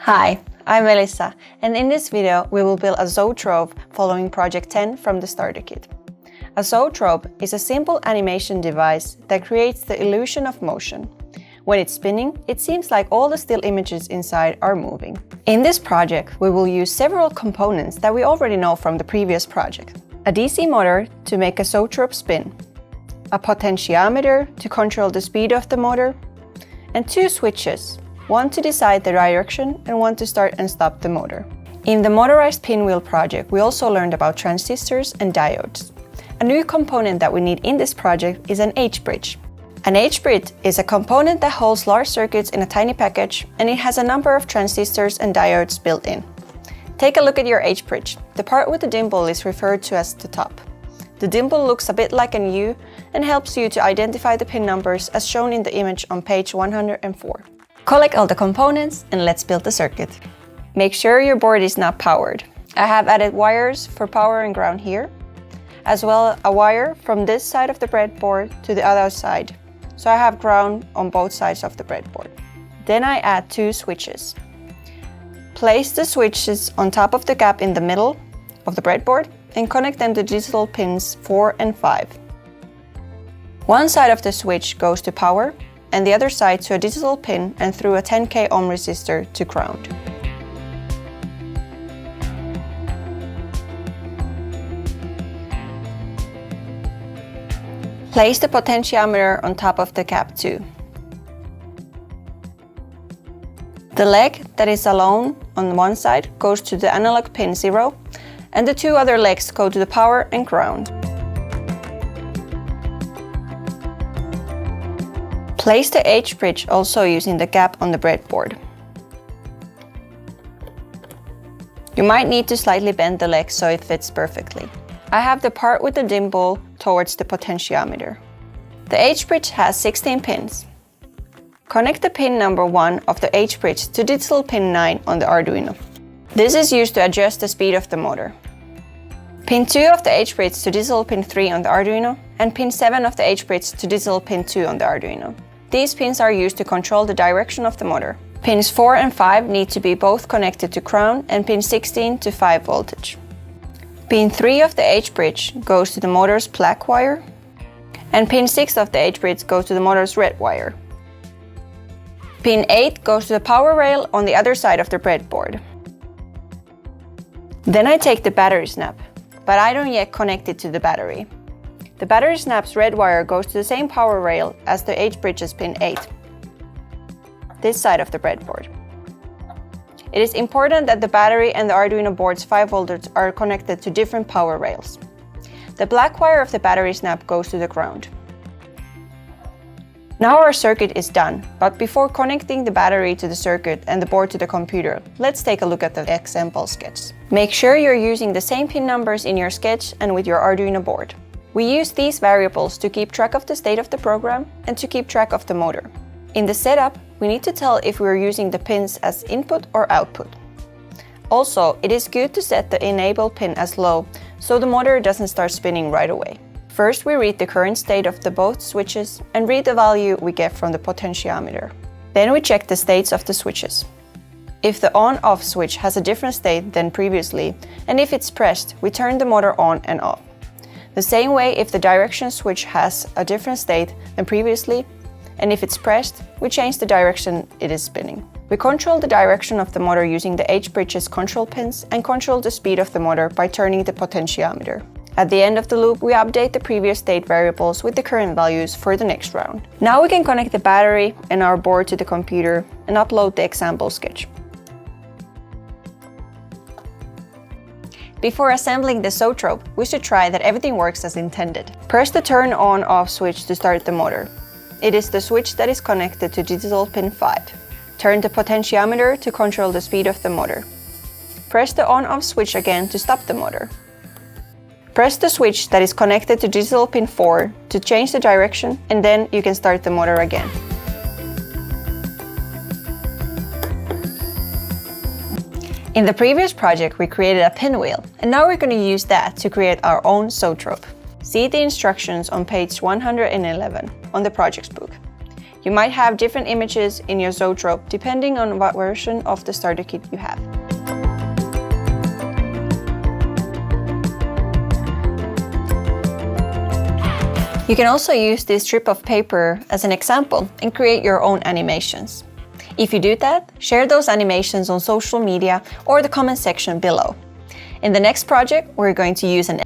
Hi, I'm Melissa, and in this video we will build a Zoetrope following Project 10 from the starter kit. A Zoetrope is a simple animation device that creates the illusion of motion. When it's spinning, it seems like all the still images inside are moving. In this project, we will use several components that we already know from the previous project. A DC motor to make a Zoetrope spin, a potentiometer to control the speed of the motor, and two switches, one to decide the direction and one to start and stop the motor. In the motorized pinwheel project, we also learned about transistors and diodes. A new component that we need in this project is an H-bridge. An H-bridge is a component that holds large circuits in a tiny package, and it has a number of transistors and diodes built in. Take a look at your H-bridge. The part with the dimple is referred to as the top. The dimple looks a bit like an U and helps you to identify the pin numbers as shown in the image on page 104. Collect all the components and let's build the circuit. Make sure your board is not powered. I have added wires for power and ground here, as well a wire from this side of the breadboard to the other side. So I have ground on both sides of the breadboard. Then I add two switches. Place the switches on top of the gap in the middle of the breadboard and connect them to digital pins 4 and 5. One side of the switch goes to power and the other side to a digital pin and through a 10K ohm resistor to ground. Place the potentiometer on top of the cap too. The leg that is alone on one side goes to the analog pin 0, and the two other legs go to the power and ground. Place the H-bridge also using the gap on the breadboard. You might need to slightly bend the leg so it fits perfectly. I have the part with the dimple towards the potentiometer. The H-bridge has 16 pins. Connect the pin number 1 of the H-bridge to digital pin 9 on the Arduino. This is used to adjust the speed of the motor. Pin 2 of the H-bridge to digital pin 3 on the Arduino, and pin 7 of the H-bridge to digital pin 2 on the Arduino. These pins are used to control the direction of the motor. Pins 4 and 5 need to be both connected to ground and pin 16 to 5 voltage. Pin 3 of the H-bridge goes to the motor's black wire, and pin 6 of the H-bridge goes to the motor's red wire. Pin 8 goes to the power rail on the other side of the breadboard. Then I take the battery snap, but I don't yet connect it to the battery. The battery snap's red wire goes to the same power rail as the H-bridge's pin 8, this side of the breadboard. It is important that the battery and the Arduino board's 5 voltage are connected to different power rails. The black wire of the battery snap goes to the ground. Now our circuit is done, but before connecting the battery to the circuit and the board to the computer, let's take a look at the example sketch. Make sure you're using the same pin numbers in your sketch and with your Arduino board. We use these variables to keep track of the state of the program and to keep track of the motor. In the setup, we need to tell if we're using the pins as input or output. Also, it is good to set the enable pin as low, so the motor doesn't start spinning right away. First, we read the current state of the both switches and read the value we get from the potentiometer. Then we check the states of the switches. If the on-off switch has a different state than previously, and if it's pressed, we turn the motor on and off. The same way if the direction switch has a different state than previously, and if it's pressed, we change the direction it is spinning. We control the direction of the motor using the H-bridge's control pins and control the speed of the motor by turning the potentiometer. At the end of the loop, we update the previous state variables with the current values for the next round. Now we can connect the battery and our board to the computer and upload the example sketch. Before assembling the Zoetrope, we should try that everything works as intended. Press the turn on/off switch to start the motor. It is the switch that is connected to digital pin 5. Turn the potentiometer to control the speed of the motor. Press the on/off switch again to stop the motor. Press the switch that is connected to digital pin 4 to change the direction, and then you can start the motor again. In the previous project, we created a pinwheel, and now we're going to use that to create our own Zoetrope. See the instructions on page 111 on the project's book. You might have different images in your Zoetrope depending on what version of the starter kit you have. You can also use this strip of paper as an example and create your own animations. If you do that, share those animations on social media or the comment section below. In the next project, we're going to use an